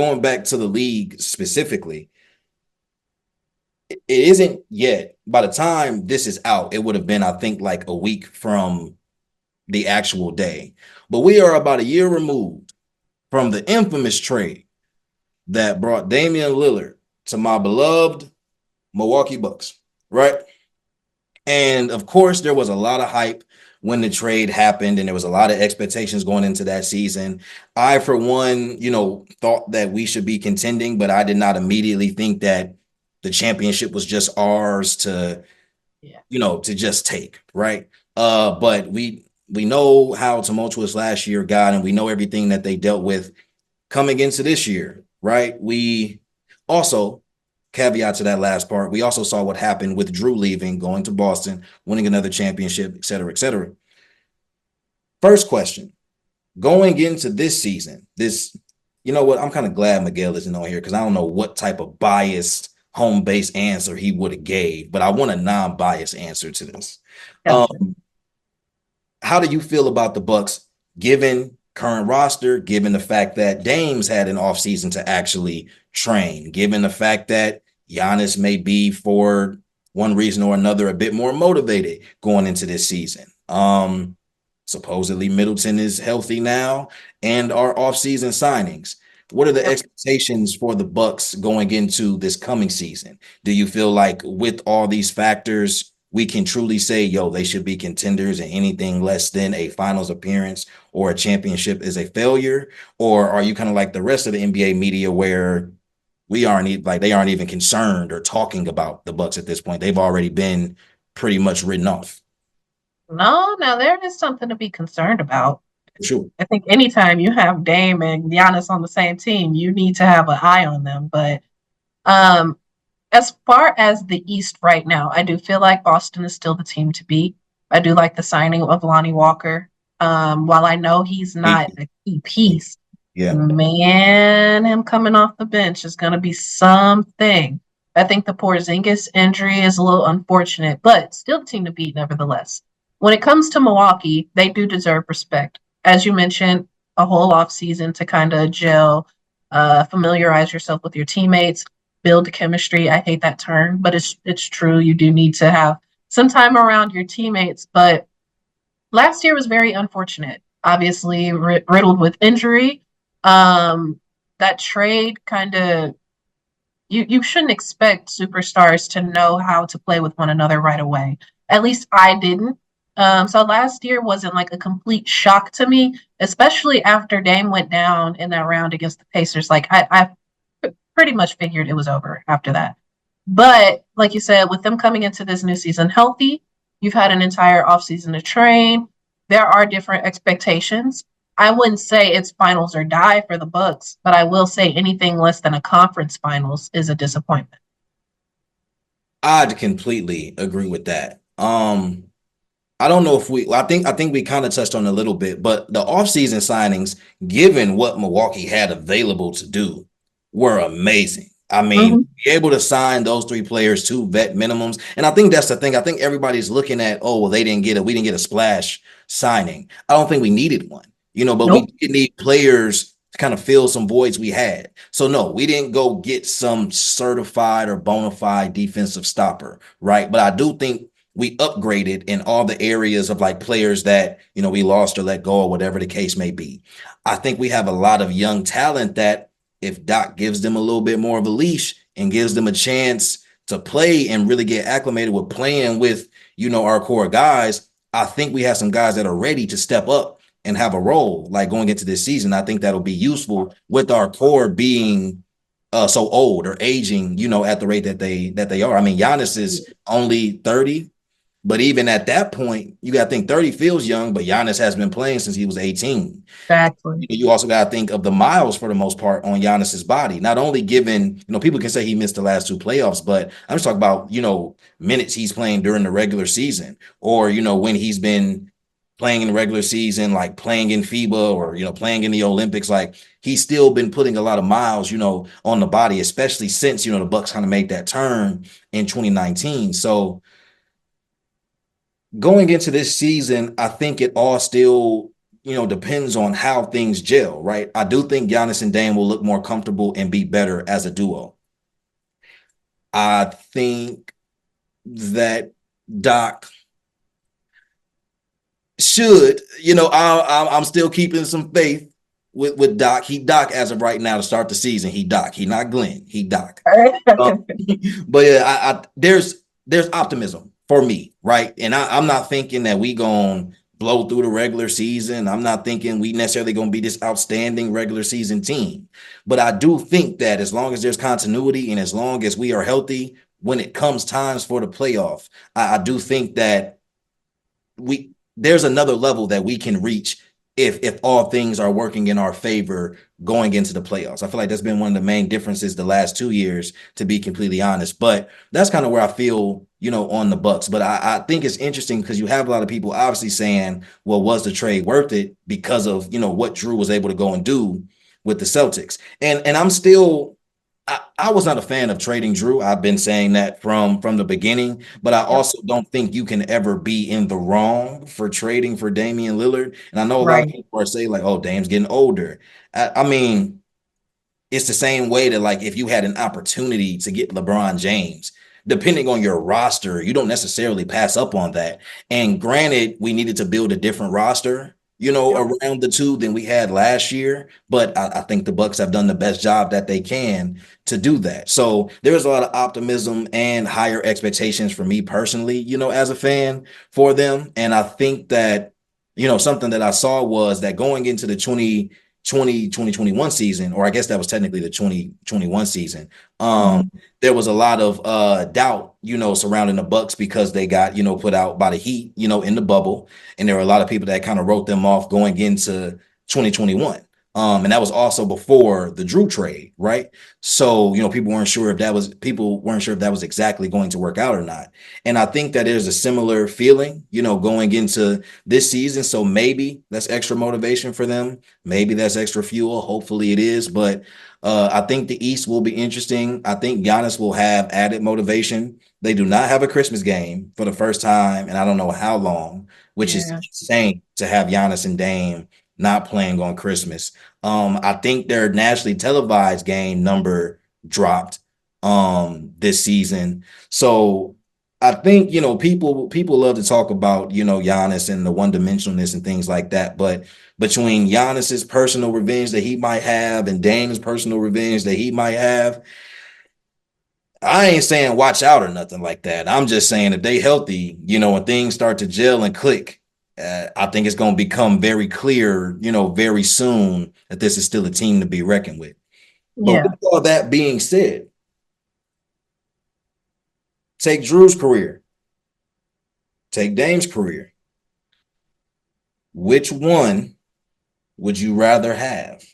going back to the league specifically, it isn't yet. By the time this is out, it would have been, I think, like a week from the actual day. But we are about a year removed from the infamous trade that brought Damian Lillard to my beloved Milwaukee Bucks, right? And of course, there was a lot of hype when the trade happened, and there was a lot of expectations going into that season. I, for one, thought that we should be contending, but I did not immediately think that the championship was just ours to, to just take, right? But we know how tumultuous last year got, and we know everything that they dealt with coming into this year, right? We also, caveat to that last part, we also saw what happened with Jrue leaving, going to Boston, winning another championship, et cetera, et cetera. First question, going into this season, you know what? I'm kind of glad Miguel isn't on here because I don't know what type of biased home base answer he would have gave, but I want a non-biased answer to this. Gotcha. How do you feel about the Bucks given current roster, given the fact that Dame's had an offseason to actually train, given the fact that Giannis may be, for one reason or another, a bit more motivated going into this season? Supposedly Middleton is healthy now, and our offseason signings. What are the expectations for the Bucks going into this coming season? Do you feel like with all these factors, we can truly say, they should be contenders, and anything less than a finals appearance or a championship is a failure? Or are you kind of like the rest of the NBA media where they aren't even concerned or talking about the Bucks at this point? They've already been pretty much written off. No, now there is something to be concerned about. For sure. I think anytime you have Dame and Giannis on the same team, you need to have an eye on them. But as far as the East right now, I do feel like Boston is still the team to beat. I do like the signing of Lonnie Walker. While I know he's not a key piece, man, him coming off the bench is going to be something. I think the Porzingis injury is a little unfortunate, but still the team to beat nevertheless. When it comes to Milwaukee, they do deserve respect. As you mentioned, a whole off season to kind of gel, familiarize yourself with your teammates, build chemistry. I hate that term, but it's true. You do need to have some time around your teammates. But last year was very unfortunate. Obviously, riddled with injury. That trade kind of you shouldn't expect superstars to know how to play with one another right away. At least I didn't. So last year wasn't like a complete shock to me, especially after Dame went down in that round against the Pacers. Like I pretty much figured it was over after that. But like you said, with them coming into this new season healthy, you've had an entire offseason to train. There are different expectations. I wouldn't say it's finals or die for the Bucks, but I will say anything less than a conference finals is a disappointment. I'd completely agree with that. I don't know if I think we kind of touched on it a little bit, but the offseason signings, given what Milwaukee had available to do, were amazing. I mean, be able to sign those three players to vet minimums. And I think that's the thing. I think everybody's looking at, we didn't get a splash signing. I don't think we needed one, but we did need players to kind of fill some voids we had. So no, we didn't go get some certified or bona fide defensive stopper, right? But I do think we upgraded in all the areas of like players that, we lost or let go or whatever the case may be. I think we have a lot of young talent that if Doc gives them a little bit more of a leash and gives them a chance to play and really get acclimated with playing with, our core guys, I think we have some guys that are ready to step up and have a role like going into this season. I think that'll be useful with our core being so old or aging, at the rate that they are. I mean, Giannis is only 30. But even at that point, you got to think 30 feels young, but Giannis has been playing since he was 18. Exactly. You also got to think of the miles for the most part on Giannis's body. Not only given, people can say he missed the last two playoffs, but I'm just talking about, minutes he's playing during the regular season or, when he's been playing in the regular season, like playing in FIBA or, playing in the Olympics, like he's still been putting a lot of miles, on the body, especially since, the Bucks kind of made that turn in 2019. So, going into this season, I think it all still depends on how things gel, right? I do think Giannis and Dame will look more comfortable and be better as a duo. I think that Doc should, I'm still keeping some faith with Doc. He Doc as of right now to start the season. He Doc. He not Glenn. He Doc. Um, but yeah, there's optimism for me, right? And I'm not thinking that we gonna blow through the regular season. I'm not thinking we necessarily gonna be this outstanding regular season team. But I do think that as long as there's continuity and as long as we are healthy, when it comes times for the playoff, I do think that there's another level that we can reach if all things are working in our favor going into the playoffs. I feel like that's been one of the main differences the last 2 years, to be completely honest. But that's kind of where I feel, on the Bucks. But I think it's interesting because you have a lot of people obviously saying, well, was the trade worth it because of, what Jrue was able to go and do with the Celtics. And I'm still I was not a fan of trading Jrue. I've been saying that from the beginning, but I Yep. also don't think you can ever be in the wrong for trading for Damian Lillard. And I know a lot of Right. people are saying like, "Oh, Dame's getting older." I mean, it's the same way that like if you had an opportunity to get LeBron James, depending on your roster, you don't necessarily pass up on that. And granted, we needed to build a different roster, Yep. around the two than we had last year. But I think the Bucks have done the best job that they can to do that. So there's a lot of optimism and higher expectations for me personally, as a fan for them. And I think that, something that I saw was that going into the 2021 season, or I guess that was technically the 2021 season. Mhm. There was a lot of doubt, surrounding the Bucks because they got, put out by the Heat, in the bubble. And there were a lot of people that kind of wrote them off going into 2021. And that was also before the Jrue trade, right? So, people weren't sure if that was exactly going to work out or not. And I think that there's a similar feeling, going into this season. So maybe that's extra motivation for them. Maybe that's extra fuel. Hopefully it is. But I think the East will be interesting. I think Giannis will have added motivation. They do not have a Christmas game for the first time, and I don't know how long, which is Yeah. insane to have Giannis and Dame not playing on Christmas. I think their nationally televised game number dropped this season. So I think, people love to talk about, Giannis and the one-dimensionalness and things like that. But between Giannis's personal revenge that he might have and Dame's personal revenge that he might have, I ain't saying watch out or nothing like that. I'm just saying if they healthy, when things start to gel and click, I think it's going to become very clear, very soon that this is still a team to be reckoned with. But Yeah. with all that being said, take Jrue's career, take Dame's career. Which one would you rather have?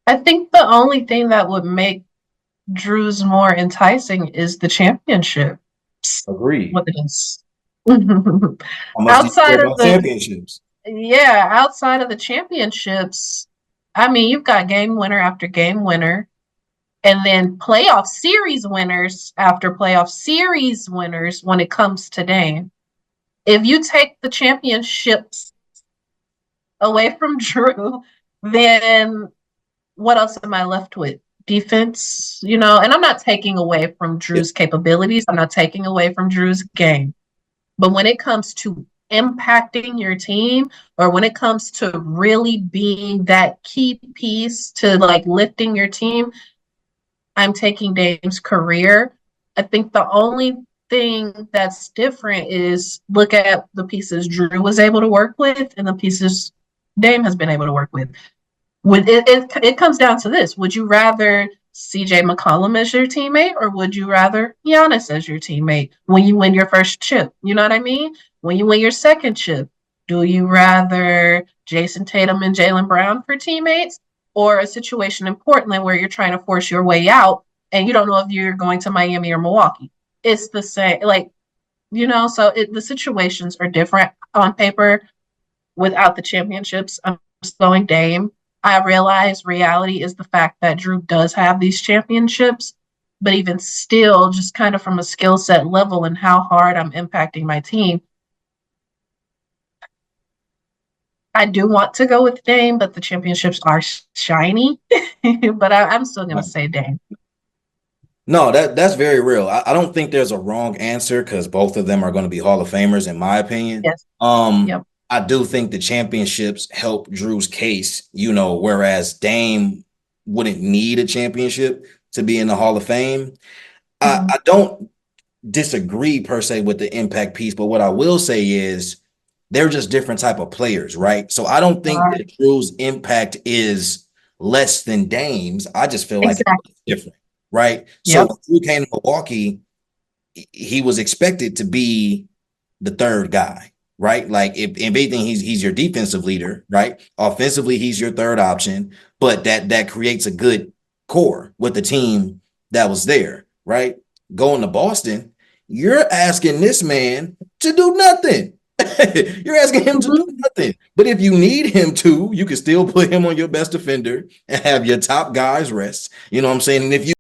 I think the only thing that would make Drew's more enticing is the championship. Agreed. What it is. How much do you care outside of about the championships? outside of the championships, I mean, you've got game winner after game winner, and then playoff series winners after playoff series winners when it comes to Dame. If you take the championships away from Drew, then what else am I left with? Defense, and I'm not taking away from Yeah. Drew's capabilities. I'm not taking away from Drew's game. But when it comes to impacting your team, or when it comes to really being that key piece to like lifting your team, I'm taking Dame's career. I think the only thing that's different is look at the pieces Jrue was able to work with and the pieces Dame has been able to work with. It comes down to this: would you rather CJ McCollum as your teammate, or would you rather Giannis as your teammate when you win your first chip? You know what I mean? When you win your second chip, do you rather Jason Tatum and Jaylen Brown for teammates, or a situation in Portland where you're trying to force your way out and you don't know if you're going to Miami or Milwaukee? It's the same, so the situations are different on paper. Without the championships, I'm slowing Dame. I realize reality is the fact that Jrue does have these championships, but even still, just kind of from a skill set level and how hard I'm impacting my team, I do want to go with Dame, but the championships are shiny. But I'm still gonna say Dame. No, that's very real. I don't think there's a wrong answer because both of them are going to be Hall of Famers, in my opinion. Yes. Yep. I do think the championships help Jrue's case, whereas Dame wouldn't need a championship to be in the Hall of Fame. Mm-hmm. I don't disagree per se with the impact piece, but what I will say is they're just different type of players, right? So I don't think Right. that Jrue's impact is less than Dame's. I just feel like Exactly. it's different, right? So Yep. when Jrue came to Milwaukee, he was expected to be the third guy, right? Like if anything, he's your defensive leader, right? Offensively, he's your third option, but that creates a good core with the team that was there, right? Going to Boston, you're asking this man to do nothing. You're asking him to do Mm-hmm. nothing. But if you need him to, you can still put him on your best defender and have your top guys rest. You know what I'm saying? And if you